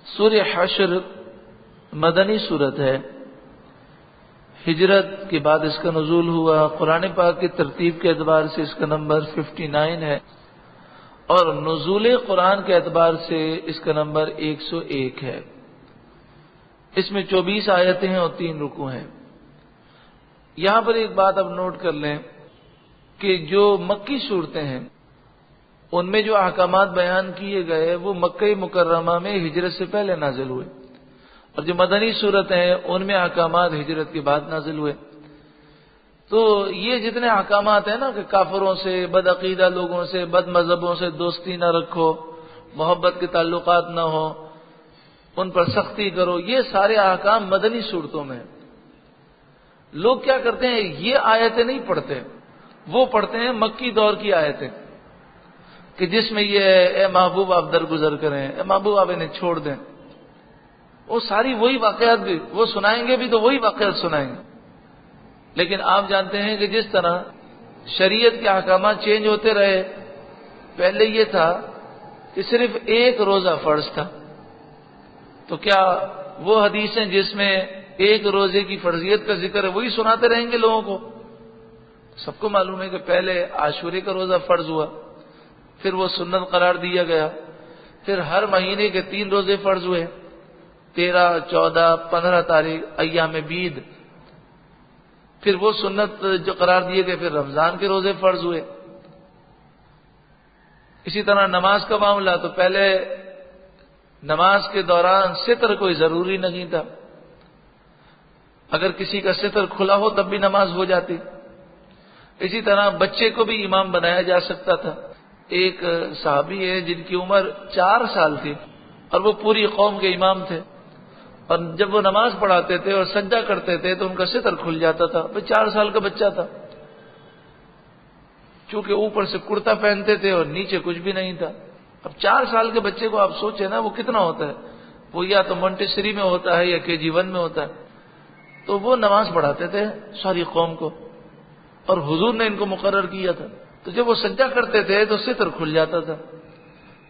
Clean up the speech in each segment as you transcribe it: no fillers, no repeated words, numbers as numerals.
سورہ حشر مدنی صورت ہے، ہجرت کے بعد اس کا نزول ہوا۔ قرآن پاک کی ترتیب کے اعتبار سے اس کا نمبر 59 ہے، اور نزول قرآن کے اعتبار سے اس کا نمبر 101 ہے۔ اس میں 24 آیتیں ہیں اور 3 رکوع ہیں۔ یہاں پر ایک بات اب نوٹ کر لیں کہ جو مکی صورتیں ہیں ان میں جو احکامات بیان کیے گئے وہ مکہ مکرمہ میں ہجرت سے پہلے نازل ہوئے، اور جو مدنی صورتیں ہیں ان میں احکامات ہجرت کے بعد نازل ہوئے۔ تو یہ جتنے احکامات ہیں نا کہ کافروں سے، بدعقیدہ لوگوں سے، بد مذہبوں سے دوستی نہ رکھو، محبت کے تعلقات نہ ہو، ان پر سختی کرو، یہ سارے احکام مدنی صورتوں میں ہیں۔ لوگ کیا کرتے ہیں، یہ آیتیں نہیں پڑھتے، وہ پڑھتے ہیں مکی دور کی آیتیں کہ جس میں یہ اے محبوب آپ درگزر کریں، اے محبوب آپ انہیں چھوڑ دیں۔ وہ ساری وہی واقعات بھی وہ سنائیں گے بھی تو وہی واقعات سنائیں گے، لیکن آپ جانتے ہیں کہ جس طرح شریعت کے احکامات چینج ہوتے رہے، پہلے یہ تھا کہ صرف ایک روزہ فرض تھا، تو کیا وہ حدیثیں جس میں ایک روزے کی فرضیت کا ذکر ہے وہی سناتے رہیں گے لوگوں کو؟ سب کو معلوم ہے کہ پہلے عاشورے کا روزہ فرض ہوا، پھر وہ سنت قرار دیا گیا، پھر ہر مہینے کے 3 روزے فرض ہوئے، 13، 14، 15 تاریخ ایام بید، پھر وہ سنت جو قرار دیے گئے، پھر رمضان کے روزے فرض ہوئے۔ اسی طرح نماز کا معاملہ، تو پہلے نماز کے دوران ستر کوئی ضروری نہیں تھا، اگر کسی کا ستر کھلا ہو تب بھی نماز ہو جاتی۔ اسی طرح بچے کو بھی امام بنایا جا سکتا تھا۔ ایک صحابی ہے جن کی عمر 4 سال تھی اور وہ پوری قوم کے امام تھے، اور جب وہ نماز پڑھاتے تھے اور سجدہ کرتے تھے تو ان کا ستر کھل جاتا تھا۔ وہ 4 سال کا بچہ تھا، چونکہ اوپر سے کرتا پہنتے تھے اور نیچے کچھ بھی نہیں تھا۔ اب 4 سال کے بچے کو آپ سوچیں نا وہ کتنا ہوتا ہے، وہ یا تو مونٹیسری میں ہوتا ہے یا KG1 میں ہوتا ہے۔ تو وہ نماز پڑھاتے تھے ساری قوم کو، اور حضور نے ان کو مقرر کیا تھا، تو جب وہ سجدہ کرتے تھے تو ستر کھل جاتا تھا۔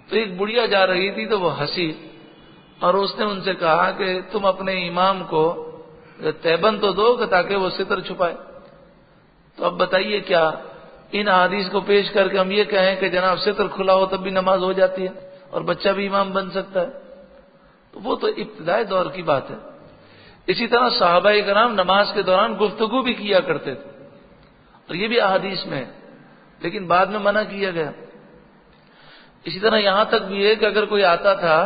تو ایک بڑھیا جا رہی تھی تو وہ ہنسی، اور اس نے ان سے کہا کہ تم اپنے امام کو تیبند تو دو کہ تاکہ وہ ستر چھپائے۔ تو اب بتائیے کیا ان احادیث کو پیش کر کے ہم یہ کہیں کہ جناب ستر کھلا ہو تب بھی نماز ہو جاتی ہے اور بچہ بھی امام بن سکتا ہے؟ تو وہ تو ابتدائی دور کی بات ہے۔ اسی طرح صحابہ کرام نماز کے دوران گفتگو بھی کیا کرتے تھے، اور یہ بھی احادیث میں ہے، لیکن بعد میں منع کیا گیا۔ اسی طرح یہاں تک بھی ہے کہ اگر کوئی آتا تھا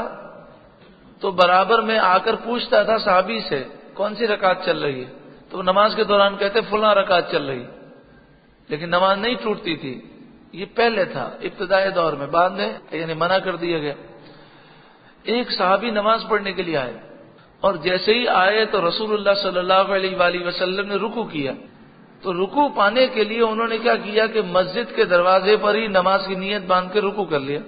تو برابر میں آ کر پوچھتا تھا صحابی سے کون سی رکعت چل رہی ہے، تو وہ نماز کے دوران کہتے فلاں رکعت چل رہی ہے، لیکن نماز نہیں ٹوٹتی تھی۔ یہ پہلے تھا ابتدائی دور میں، بعد میں یعنی منع کر دیا گیا۔ ایک صحابی نماز پڑھنے کے لیے آئے، اور جیسے ہی آئے تو رسول اللہ صلی اللہ علیہ وآلہ وسلم نے رکوع کیا، تو رکوع پانے کے لیے انہوں نے کیا کیا کہ مسجد کے دروازے پر ہی نماز کی نیت باندھ کے رکوع کر لیا،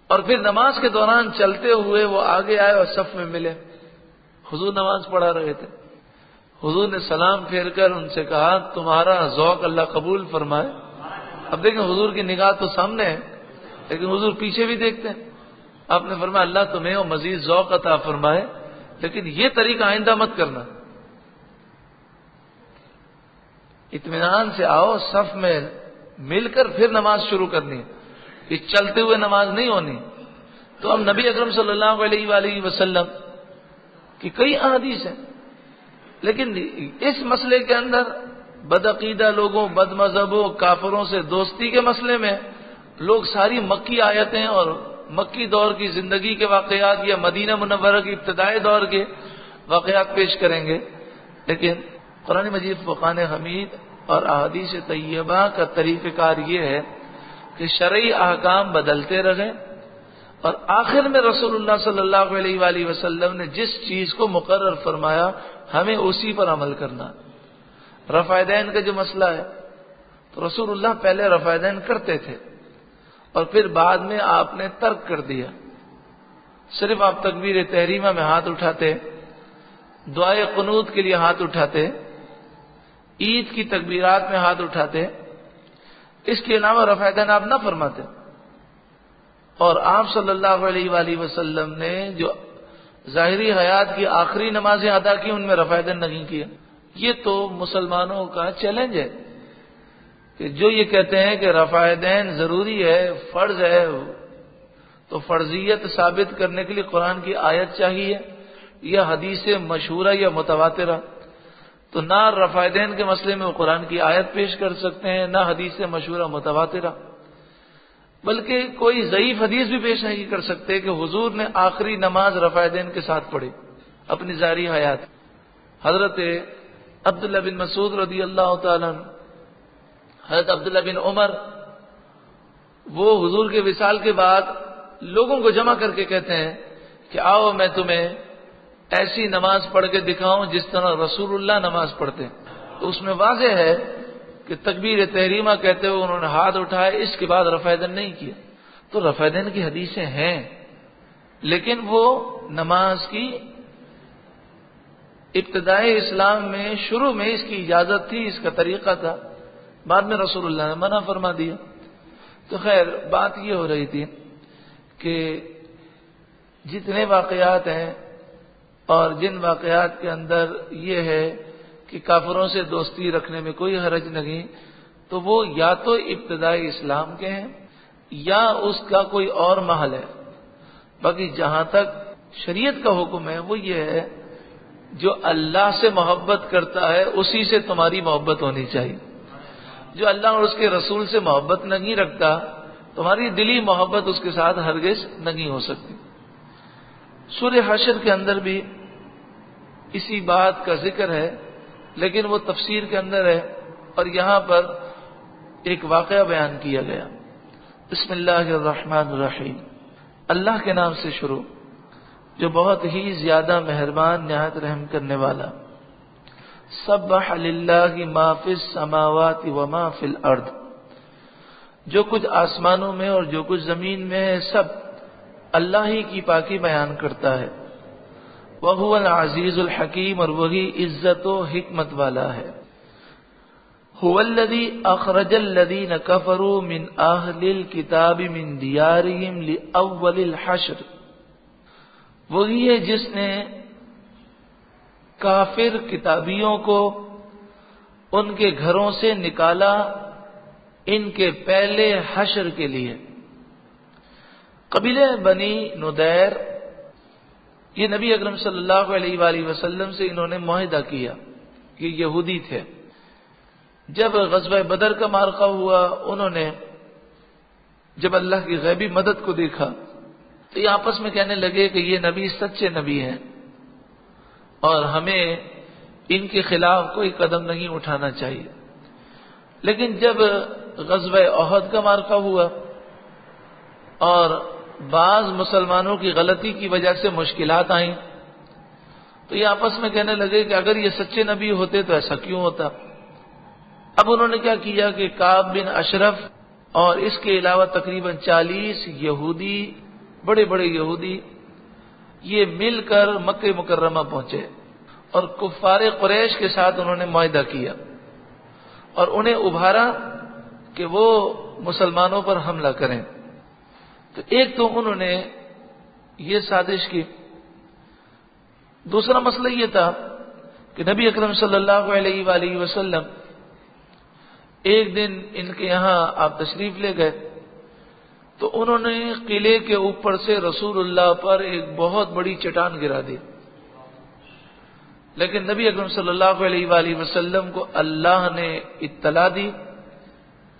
اور پھر نماز کے دوران چلتے ہوئے وہ آگے آئے اور صف میں ملے۔ حضور نماز پڑھا رہے تھے، حضور نے سلام پھیر کر ان سے کہا تمہارا ذوق اللہ قبول فرمائے۔ اب دیکھیں حضور کی نگاہ تو سامنے ہے، لیکن حضور پیچھے بھی دیکھتے ہیں۔ آپ نے فرمایا اللہ تمہیں اور مزید ذوق عطا فرمائے، لیکن یہ طریقہ آئندہ مت کرنا، اطمینان سے آؤ، صف میں مل کر پھر نماز شروع کرنی ہے، یہ چلتے ہوئے نماز نہیں ہونی۔ تو اب نبی اکرم صلی اللہ علیہ وآلہ وسلم کی کئی احادیث ہیں، لیکن اس مسئلے کے اندر بدعقیدہ لوگوں، بد مذہبوں، کافروں سے دوستی کے مسئلے میں لوگ ساری مکی آیتیں اور مکی دور کی زندگی کے واقعات یا مدینہ منورہ کی ابتدائی دور کے واقعات پیش کریں گے، لیکن قرآن مجید فرقان حمید اور احادیث طیبہ کا طریقہ کار یہ ہے کہ شرعی احکام بدلتے رہیں، اور آخر میں رسول اللہ صلی اللہ علیہ وآلہ وسلم نے جس چیز کو مقرر فرمایا ہمیں اسی پر عمل کرنا۔ رفع دین کا جو مسئلہ ہے تو رسول اللہ پہلے رفع دین کرتے تھے، اور پھر بعد میں آپ نے ترک کر دیا، صرف آپ تکبیر تحریمہ میں ہاتھ اٹھاتے، دعائے قنوت کے لیے ہاتھ اٹھاتے، عید کی تکبیرات میں ہاتھ اٹھاتے، اس کے علاوہ رفع دین آپ نہ فرماتے۔ اور آپ صلی اللہ علیہ وآلہ وسلم نے جو ظاہری حیات کی آخری نمازیں ادا کی ان میں رفع دین نہیں کیا. یہ تو مسلمانوں کا چیلنج ہے کہ جو یہ کہتے ہیں کہ رفع دین ضروری ہے، فرض ہے، تو فرضیت ثابت کرنے کے لیے قرآن کی آیت چاہیے یا حدیث مشہورہ یا متواترہ. تو نہ رفع دین کے مسئلے میں وہ قرآن کی آیت پیش کر سکتے ہیں، نہ حدیث مشہورہ متواترہ، بلکہ کوئی ضعیف حدیث بھی پیش نہیں کر سکتے کہ حضور نے آخری نماز رفع دین کے ساتھ پڑھی اپنی ظاہری حیات. حضرت عبداللہ بن مسعود رضی اللہ تعالیٰ عنہ، حضرت عبداللہ بن عمر، وہ حضور کے وصال کے بعد لوگوں کو جمع کر کے کہتے ہیں کہ آؤ میں تمہیں ایسی نماز پڑھ کے دکھاؤں جس طرح رسول اللہ نماز پڑھتے ہیں. تو اس میں واضح ہے کہ تکبیر تحریمہ کہتے ہوئے انہوں نے ہاتھ اٹھائے، اس کے بعد رفع دین نہیں کیا. تو رفع دین کی حدیثیں ہیں، لیکن وہ نماز کی ابتدائی اسلام میں شروع میں اس کی اجازت تھی، اس کا طریقہ تھا، بعد میں رسول اللہ نے منع فرما دیا. تو خیر بات یہ ہو رہی تھی کہ جتنے واقعات ہیں اور جن واقعات کے اندر یہ ہے کہ کافروں سے دوستی رکھنے میں کوئی حرج نہیں، تو وہ یا تو ابتدائی اسلام کے ہیں یا اس کا کوئی اور محل ہے. باقی جہاں تک شریعت کا حکم ہے وہ یہ ہے جو اللہ سے محبت کرتا ہے اسی سے تمہاری محبت ہونی چاہیے. جو اللہ اور اس کے رسول سے محبت نہیں رکھتا تمہاری دلی محبت اس کے ساتھ ہرگز نہیں ہو سکتی. سورہ حشر کے اندر بھی اسی بات کا ذکر ہے، لیکن وہ تفسیر کے اندر ہے، اور یہاں پر ایک واقعہ بیان کیا گیا. بسم اللہ الرحمن الرحیم، اللہ کے نام سے شروع جو بہت ہی زیادہ مہربان نہایت رحم کرنے والا. سبح للہ ما فی السماوات وما فی الارض، جو کچھ آسمانوں میں اور جو کچھ زمین میں ہے سب اللہ ہی کی پاکی بیان کرتا ہے. وہو العزیز الحکیم، اور وہی عزت و حکمت والا ہے. هو الذی اخرج الذین کفروا من اہل الکتاب من دیارہم لأول الحشر، وہی ہے جس نے کافر کتابیوں کو ان کے گھروں سے نکالا ان کے پہلے حشر کے لیے. قبیلہ بنی نذیر، یہ نبی اکرم صلی اللہ علیہ وآلہ وسلم سے انہوں نے معاہدہ کیا، یہ یہودی تھے. جب غزوہ بدر کا معرکہ ہوا، انہوں نے جب اللہ کی غیبی مدد کو دیکھا تو یہ آپس میں کہنے لگے کہ یہ نبی سچے نبی ہیں اور ہمیں ان کے خلاف کوئی قدم نہیں اٹھانا چاہیے. لیکن جب غزوہ احد کا معرکہ ہوا اور بعض مسلمانوں کی غلطی کی وجہ سے مشکلات آئیں تو یہ آپس میں کہنے لگے کہ اگر یہ سچے نبی ہوتے تو ایسا کیوں ہوتا. اب انہوں نے کیا کیا کہ کعب بن اشرف اور اس کے علاوہ تقریباً 40 یہودی، بڑے بڑے یہودی، یہ مل کر مکہ مکرمہ پہنچے اور کفار قریش کے ساتھ انہوں نے معاہدہ کیا اور انہیں ابھارا کہ وہ مسلمانوں پر حملہ کریں. تو ایک تو انہوں نے یہ سازش کی. دوسرا مسئلہ یہ تھا کہ نبی اکرم صلی اللہ علیہ وآلہ وسلم ایک دن ان کے یہاں آپ تشریف لے گئے تو انہوں نے قلعے کے اوپر سے رسول اللہ پر ایک بہت بڑی چٹان گرا دی. لیکن نبی اکرم صلی اللہ علیہ وآلہ وسلم کو اللہ نے اطلاع دی،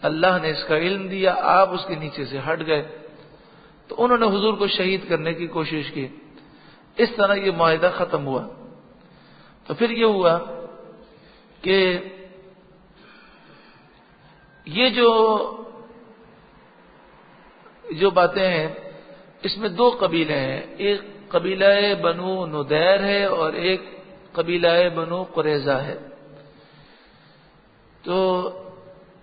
اللہ نے اس کا علم دیا، آپ اس کے نیچے سے ہٹ گئے تو انہوں نے حضور کو شہید کرنے کی کوشش کی. اس طرح یہ معاہدہ ختم ہوا. تو پھر یہ ہوا کہ یہ جو باتیں ہیں اس میں دو قبیلے ہیں، ایک قبیلہ بنو نذیر ہے اور ایک قبیلہ بنو قریظہ ہے. تو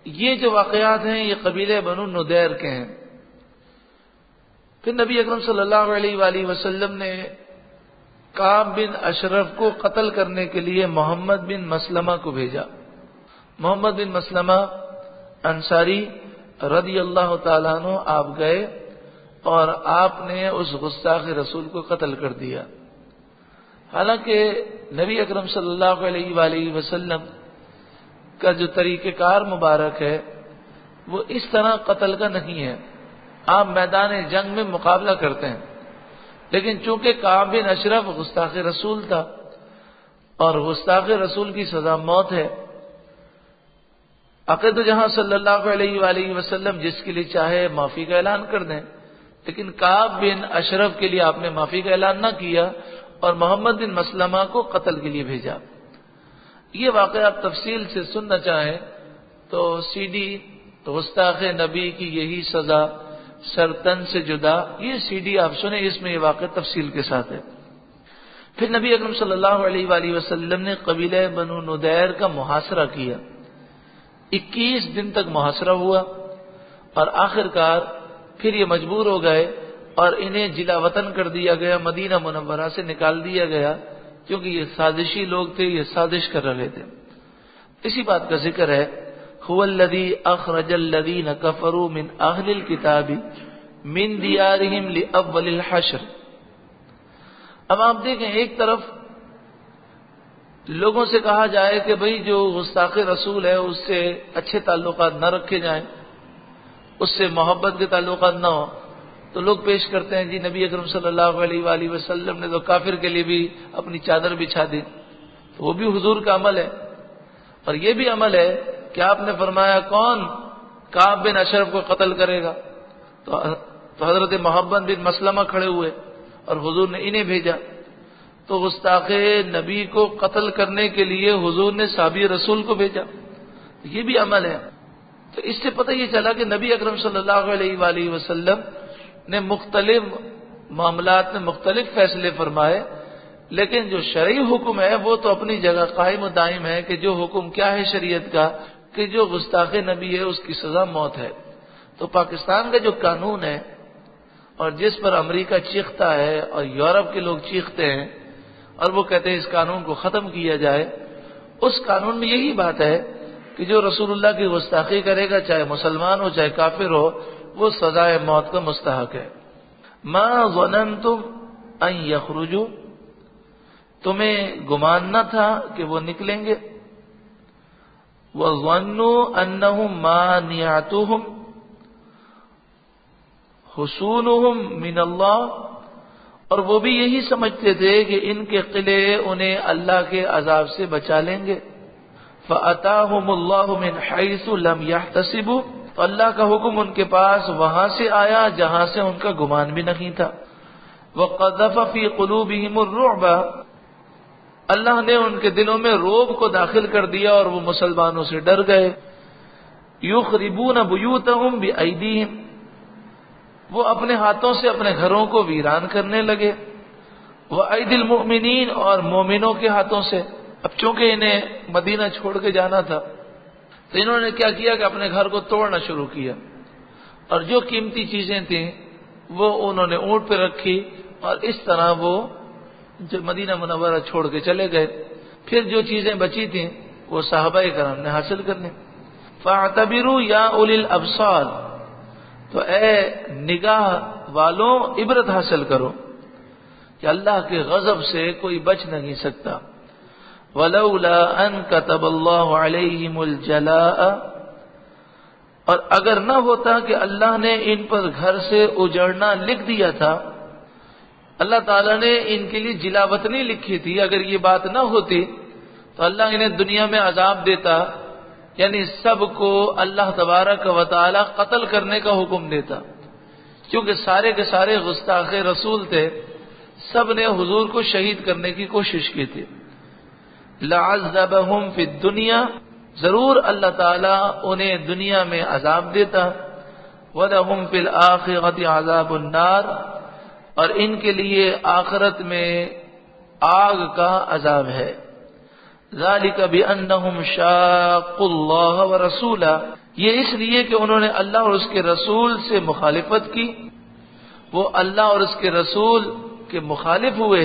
یہ جو واقعات ہیں یہ قبیلہ بنو نذیر کے ہیں. پھر نبی اکرم صلی اللہ علیہ وآلہ وسلم نے کعب بن اشرف کو قتل کرنے کے لیے محمد بن مسلمہ کو بھیجا. محمد بن مسلمہ انصاری رضی اللہ تعالیٰ عنہ آپ گئے اور آپ نے اس گستاخ رسول کو قتل کر دیا۔ حالانکہ نبی اکرم صلی اللہ علیہ وآلہ وسلم کا جو طریقہ کار مبارک ہے وہ اس طرح قتل کا نہیں ہے۔ آپ میدان جنگ میں مقابلہ کرتے ہیں، لیکن چونکہ کعب بن اشرف گستاخ رسول تھا اور گستاخ رسول کی سزا موت ہے، عقد جہاں صلی اللہ علیہ وآلہ وسلم جس کے لیے چاہے معافی کا اعلان کر دیں، لیکن کعب بن اشرف کے لیے آپ نے معافی کا اعلان نہ کیا اور محمد بن مسلمہ کو قتل کے لیے بھیجا۔ یہ واقعہ آپ تفصیل سے سننا چاہیں تو سی ڈی گستاخ نبی کی یہی سزا سرتن سے جدا، یہ سی ڈی آپ سنیں، اس میں یہ واقعہ تفصیل کے ساتھ ہے۔ پھر نبی اکرم صلی اللہ علیہ وآلہ وسلم نے قبیلہ بنو نضیر کا محاصرہ کیا، 21 دن تک محاصرہ ہوا اور آخر کار پھر یہ مجبور ہو گئے اور انہیں جلا وطن کر دیا گیا، مدینہ منورہ سے نکال دیا گیا، کیونکہ یہ سازشی لوگ تھے، یہ سازش کر رہے تھے۔ اسی بات کا ذکر ہے، هو الذی اخرج الذین کفروا من اہل الکتاب من دیارہم لاول الحشر۔ اب آپ دیکھیں، ایک طرف لوگوں سے کہا جائے کہ بھئی جو گستاخ رسول ہے اس سے اچھے تعلقات نہ رکھے جائیں، اس سے محبت کے تعلقات نہ ہو، تو لوگ پیش کرتے ہیں جی نبی اکرم صلی اللہ علیہ وآلہ وسلم نے تو کافر کے لیے بھی اپنی چادر بچھا دی، تو وہ بھی حضور کا عمل ہے۔ اور یہ بھی عمل ہے کہ آپ نے فرمایا کون کعب بن اشرف کو قتل کرے گا، تو حضرت محمد بن مسلمہ کھڑے ہوئے اور حضور نے انہیں بھیجا، تو گستاخ نبی کو قتل کرنے کے لیے حضور نے صحابی رسول کو بھیجا، یہ بھی عمل ہے۔ تو اس سے پتہ یہ چلا کہ نبی اکرم صلی اللہ علیہ وآلہ وسلم نے مختلف معاملات میں مختلف فیصلے فرمائے، لیکن جو شرعی حکم ہے وہ تو اپنی جگہ قائم و دائم ہے کہ جو حکم کیا ہے شریعت کا کہ جو گستاخ نبی ہے اس کی سزا موت ہے۔ تو پاکستان کا جو قانون ہے اور جس پر امریکہ چیختا ہے اور یورپ کے لوگ چیختے ہیں اور وہ کہتے ہیں اس قانون کو ختم کیا جائے، اس قانون میں یہی بات ہے کہ جو رسول اللہ کی گستاخی کرے گا، چاہے مسلمان ہو چاہے کافر ہو، وہ سزائے موت کا مستحق ہے۔ ما ظننتم ان یخرجوا، تمہیں گمان نہ تھا کہ وہ نکلیں گے، وظنوا انہم مانعتہم حصونہم من اللہ، اور وہ بھی یہی سمجھتے تھے کہ ان کے قلعے انہیں اللہ کے عذاب سے بچا لیں گے۔ فَأَتَاهُمُ اللَّهُ مِنْ حَيْثُ لَمْ يَحْتَسِبُوا، تو اللہ کا حکم ان کے پاس وہاں سے آیا جہاں سے ان کا گمان بھی نہیں تھا۔ وَقَذَفَ فِي قُلُوبِهِمُ الرُّعْبَ، اللہ نے ان کے دلوں میں رعب کو داخل کر دیا اور وہ مسلمانوں سے ڈر گئے۔ يُخْرِبُونَ بُيُوتَهُمْ بِأَيْدِيهِمْ، وہ اپنے ہاتھوں سے اپنے گھروں کو ویران کرنے لگے، وَأَيْدِي الْمُؤْمِنِينَ، اور مومنوں کے ہاتھوں سے۔ اب چونکہ انہیں مدینہ چھوڑ کے جانا تھا تو انہوں نے کیا کیا کہ اپنے گھر کو توڑنا شروع کیا، اور جو قیمتی چیزیں تھیں وہ انہوں نے اونٹ پہ رکھی، اور اس طرح وہ جو مدینہ منورہ چھوڑ کے چلے گئے۔ پھر جو چیزیں بچی تھیں وہ صحابہ کرام نے حاصل کر لیں۔ فَاعْتَبِرُوا يَا أُولِي الْأَبْصَارِ، تو اے نگاہ والوں عبرت حاصل کرو کہ اللہ کے غضب سے کوئی بچ نہیں سکتا۔ وَلَوْلَا أَن كَتَبَ اللَّهُ عَلَيْهِمُ الْجَلَاءَ، اور اگر نہ ہوتا کہ اللہ نے ان پر گھر سے اجڑنا لکھ دیا تھا، اللہ تعالیٰ نے ان کے لیے جلا وطنی لکھی تھی، اگر یہ بات نہ ہوتی تو اللہ انہیں دنیا میں عذاب دیتا، یعنی سب کو اللہ تبارک و تعالی قتل کرنے کا حکم دیتا، کیونکہ سارے کے سارے گستاخ رسول تھے، سب نے حضور کو شہید کرنے کی کوشش کی تھی۔ لَعَذَّبَهُمْ فِي الدُّنْيَا، ضرور اللہ تعالیٰ انہیں دنیا میں عذاب دیتا، وَلَهُمْ فِي الْآخِرَةِ عَذَابُ النَّارِ، اور ان کے لیے آخرت میں آگ کا عذاب ہے۔ ذَلِكَ بِأَنَّهُمْ شَاقُّوا اللَّهَ وَرَسُولَهُ، یہ اس لیے کہ انہوں نے اللہ اور اس کے رسول سے مخالفت کی، وہ اللہ اور اس کے رسول کے مخالف ہوئے۔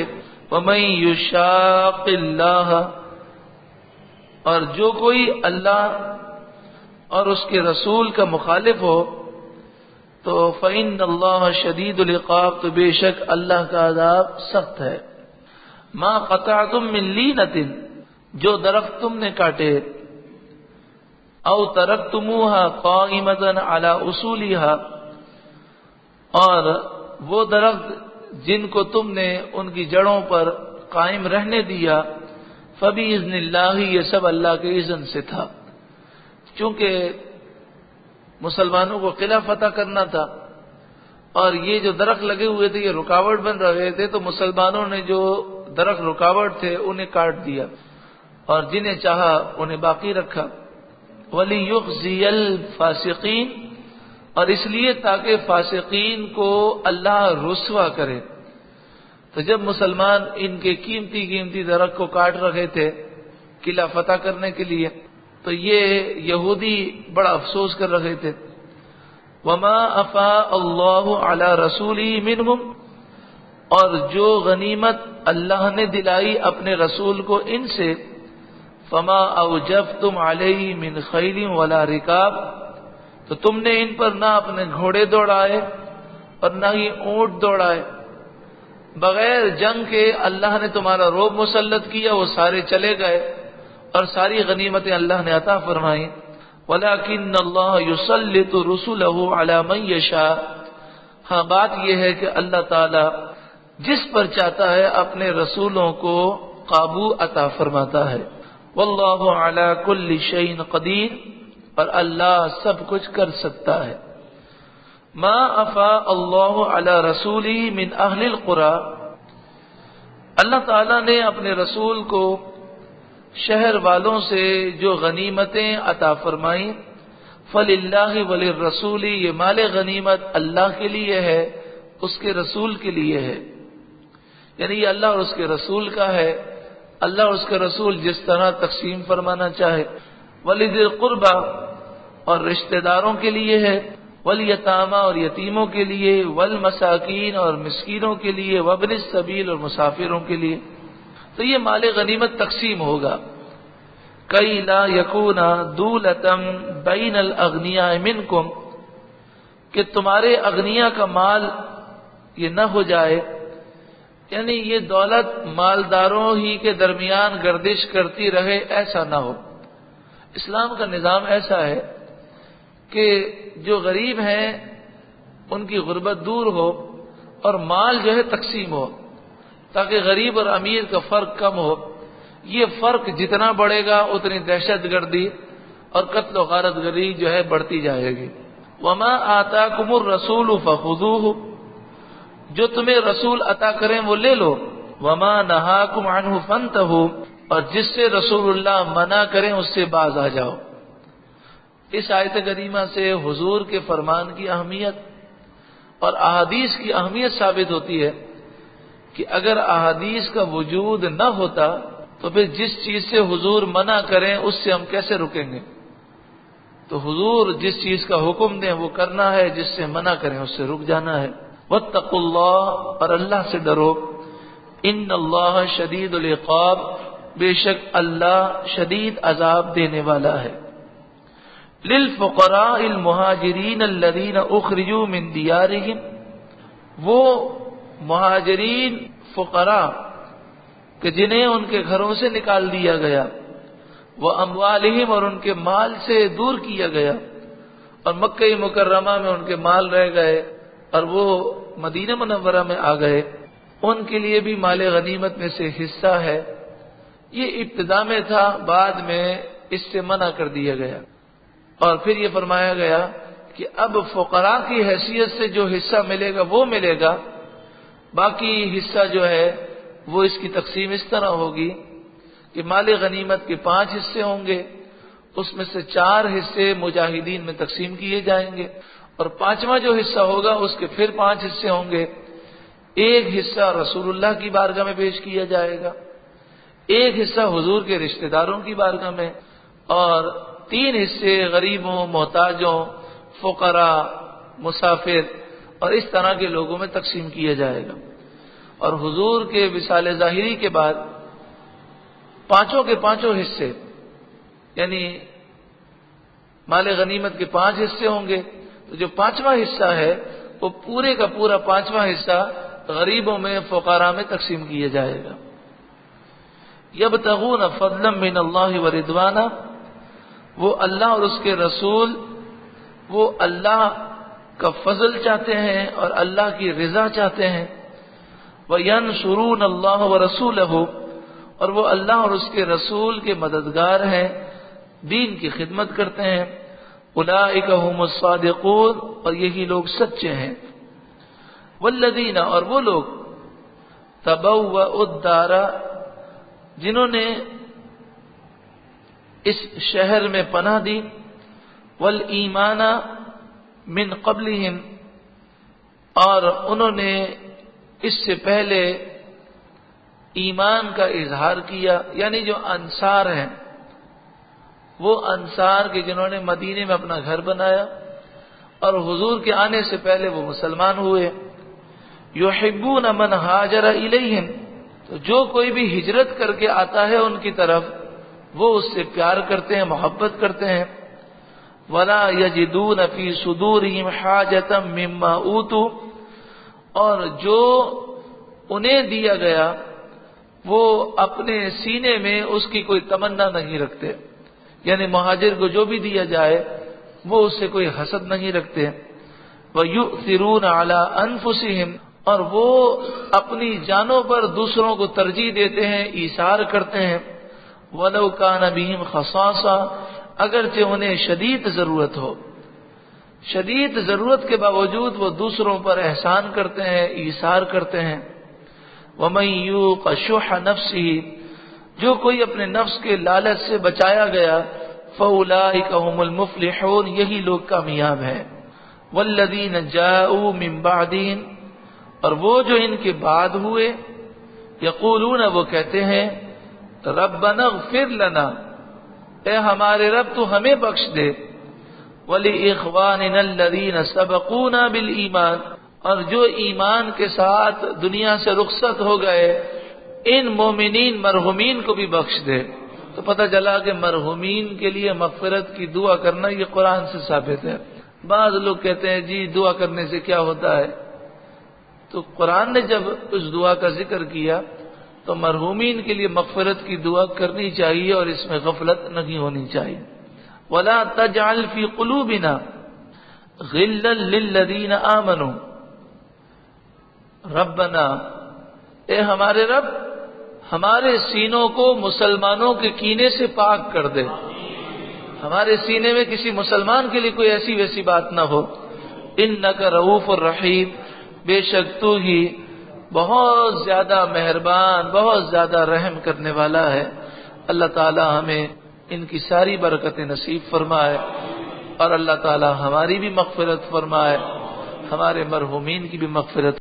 وَمَن يُشَاقِّ اللَّهَ، اور جو کوئی اللہ اور اس کے رسول کا مخالف ہو تو تو فإن اللہ شدید العقاب، تو بے شک اللہ کا عذاب سخت ہے. ما قطعتم من لینۃ، جو درخت تم نے کاٹے، او ترکتموها قائمۃ علی اصولها، اور وہ درخت جن کو تم نے ان کی جڑوں پر قائم رہنے دیا، فبإذن اللہ، یہ سب اللہ کے اذن سے تھا. چونکہ مسلمانوں کو قلعہ فتح کرنا تھا اور یہ جو درخت لگے ہوئے تھے یہ رکاوٹ بن رہے تھے، تو مسلمانوں نے جو درخت رکاوٹ تھے انہیں کاٹ دیا اور جنہیں چاہا انہیں باقی رکھا. وَلِيُخْزِيَ الْفَاسِقِينَ، اور اس لیے تاکہ فاسقین کو اللہ رسوا کرے. تو جب مسلمان ان کے قیمتی درخت کو کاٹ رہے تھے قلعہ فتح کرنے کے لیے، تو یہ یہودی بڑا افسوس کر رہے تھے. وما افاء اللہ علی رسولہ منہم، اور جو غنیمت اللہ نے دلائی اپنے رسول کو ان سے، فما اوجفتم علیہ من خیل ولا رکاب، تو تم نے ان پر نہ اپنے گھوڑے دوڑائے اور نہ ہی اونٹ دوڑائے. بغیر جنگ کے اللہ نے تمہارا رعب مسلط کیا، وہ سارے چلے گئے اور ساری غنیمتیں اللہ نے عطا فرمائیں. وَلَكِنَّ اللَّهَ يُسَلِّطُ رُسُلَهُ عَلَى مَن يَشَاءُ، ہاں بات یہ ہے کہ اللہ تعالی جس پر چاہتا ہے اپنے رسولوں کو قابو عطا فرماتا ہے. وَاللَّهُ عَلَى كُلِّ شَيْءٍ قَدِيرٌ، اور اللہ سب کچھ کر سکتا ہے. ما افاء اللہ علی رسولہ من اہل القری، اللہ تعالیٰ نے اپنے رسول کو شہر والوں سے جو غنیمتیں عطا فرمائیں، فللہ وللرسول، یہ مال غنیمت اللہ کے لیے ہے، اس کے رسول کے لیے ہے. یعنی یہ اللہ اور اس کے رسول کا ہے. اللہ اور اس کے رسول جس طرح تقسیم فرمانا چاہے. ولذی القربى، اور رشتہ داروں کے لیے ہے. والیتامى، اور یتیموں کے لیے. والمساکین، اور مسکینوں کے لیے. وابن السبیل، اور مسافروں کے لیے. تو یہ مال غنیمت تقسیم ہوگا. کئی لا یکون دولۃ بین الاغنیاء منکم، کہ تمہارے اغنیاء کا مال یہ نہ ہو جائے، یعنی یہ دولت مالداروں ہی کے درمیان گردش کرتی رہے، ایسا نہ ہو. اسلام کا نظام ایسا ہے کہ جو غریب ہیں ان کی غربت دور ہو اور مال جو ہے تقسیم ہو، تاکہ غریب اور امیر کا فرق کم ہو. یہ فرق جتنا بڑھے گا اتنی دہشت گردی اور قتل و غارت گری جو ہے بڑھتی جائے گی. وما آتاکم الرسول فخذوہ، جو تمہیں رسول عطا کریں وہ لے لو. وما نہاکم عنہ فانتہوا، اور جس سے رسول اللہ منع کریں اس سے باز آ جاؤ. اس آیت کریمہ سے حضور کے فرمان کی اہمیت اور احادیث کی اہمیت ثابت ہوتی ہے کہ اگر احادیث کا وجود نہ ہوتا تو پھر جس چیز سے حضور منع کریں اس سے ہم کیسے رکیں گے. تو حضور جس چیز کا حکم دیں وہ کرنا ہے، جس سے منع کریں اس سے رک جانا ہے. واتقوا اللہ، اور اللہ سے ڈرو. ان اللہ شدید العقاب، بے شک اللہ شدید عذاب دینے والا ہے. للفقراء المہاجرین الذین اخرجوا من دیارہم، وہ مہاجرین فقراء کہ جنہیں ان کے گھروں سے نکال دیا گیا، واموالہم، اور ان کے مال سے دور کیا گیا، اور مکہ مکرمہ میں ان کے مال رہ گئے اور وہ مدینہ منورہ میں آ گئے، ان کے لیے بھی مال غنیمت میں سے حصہ ہے. یہ ابتدا میں تھا، بعد میں اس سے منع کر دیا گیا. اور پھر یہ فرمایا گیا کہ اب فقراء کی حیثیت سے جو حصہ ملے گا وہ ملے گا، باقی حصہ جو ہے وہ اس کی تقسیم اس طرح ہوگی کہ مال غنیمت کے 5 حصے ہوں گے، اس میں سے 4 حصے مجاہدین میں تقسیم کیے جائیں گے، اور 5واں جو حصہ ہوگا اس کے پھر 5 حصے ہوں گے. 1 حصہ رسول اللہ کی بارگاہ میں پیش کیا جائے گا، 1 حصہ حضور کے رشتہ داروں کی بارگاہ میں، اور 3 حصے غریبوں، محتاجوں، فقراء، مسافر اور اس طرح کے لوگوں میں تقسیم کیا جائے گا. اور حضور کے وصال ظاہری کے بعد 5 کے 5 حصے، یعنی مال غنیمت کے 5 حصے ہوں گے، تو جو 5واں حصہ ہے وہ پورے کا پورا 5واں حصہ غریبوں میں، فقراء میں تقسیم کیا جائے گا۔ یبتغون فضلا من اللہ ورضوانا، وہ اللہ اور اس کے رسول، وہ اللہ کا فضل چاہتے ہیں اور اللہ کی رضا چاہتے ہیں۔ وَيَنْصُرُونَ اللَّهَ وَرَسُولَهُ، اور وہ اللہ اور اس کے رسول کے مددگار ہیں، دین کی خدمت کرتے ہیں۔ اولئک هم الصادقون، اور یہی لوگ سچے ہیں۔ والذین، اور وہ لوگ تبوؤوا الدار، جنہوں نے اس شہر میں پناہ دی، والایمان من قبلہم، اور انہوں نے اس سے پہلے ایمان کا اظہار کیا، یعنی جو انصار ہیں، وہ انصار کے جنہوں نے مدینے میں اپنا گھر بنایا اور حضور کے آنے سے پہلے وہ مسلمان ہوئے۔ یحبون من ہاجر الیہم، تو جو کوئی بھی ہجرت کر کے آتا ہے ان کی طرف، وہ اس سے پیار کرتے ہیں، محبت کرتے ہیں۔ ولا یجدون فی صدورہم حاجۃ مما اوتوا، اور جو انہیں دیا گیا وہ اپنے سینے میں اس کی کوئی تمنا نہیں رکھتے، یعنی مہاجر کو جو بھی دیا جائے وہ اس سے کوئی حسد نہیں رکھتے۔ وَيُؤْثِرُونَ عَلَىٰ أَنفُسِهِمْ، اور وہ اپنی جانوں پر دوسروں کو ترجیح دیتے ہیں، ایثار کرتے ہیں۔ وَلَوْ كَانَ بِهِمْ خَصَاصَةٌ، اگرچہ انہیں شدید ضرورت ہو، شدید ضرورت کے باوجود وہ دوسروں پر احسان کرتے ہیں، ایثار کرتے ہیں۔ وَمَن يُوقَ شُحَّ نَفْسِهِ، جو کوئی اپنے نفس کے لالچ سے بچایا گیا، فَأُولَٰئِكَ هُمُ الْمُفْلِحُونَ، یہی لوگ کامیاب ہیں۔ وَالَّذِينَ جَاءُوا مِن بَعْدِهِمْ، اور وہ جو ان کے بعد ہوئے، یقولون، وہ کہتے ہیں، رَبَّنَا اغْفِرْ لَنَا، اے ہمارے رب تو ہمیں بخش دے، وَلِإِخْوَانِنَا الَّذِينَ سَبَقُونَا بِالْإِيمَانِ، اور جو ایمان کے ساتھ دنیا سے رخصت ہو گئے، ان مومنین مرحومین کو بھی بخش دے۔ تو پتہ چلا کہ مرحومین کے لیے مغفرت کی دعا کرنا یہ قرآن سے ثابت ہے۔ بعض لوگ کہتے ہیں جی دعا کرنے سے کیا ہوتا ہے، تو قرآن نے جب اس دعا کا ذکر کیا تو مرحومین کے لیے مغفرت کی دعا کرنی چاہیے اور اس میں غفلت نہیں ہونی چاہیے۔ وَلَا تَجْعَلْ فِي قُلُوبِنَا غِلًّا لِّلَّذِينَ آمَنُوا رَبَّنَا، اے ہمارے رب ہمارے سینوں کو مسلمانوں کے کینے سے پاک کر دے، ہمارے سینے میں کسی مسلمان کے لیے کوئی ایسی ویسی بات نہ ہو۔ اِنَّكَ رؤوف الرحیم، بے شک تو ہی بہت زیادہ مہربان، بہت زیادہ رحم کرنے والا ہے۔ اللہ تعالی ہمیں ان کی ساری برکتیں نصیب فرمائے، اور اللہ تعالی ہماری بھی مغفرت فرمائے، ہمارے مرحومین کی بھی مغفرت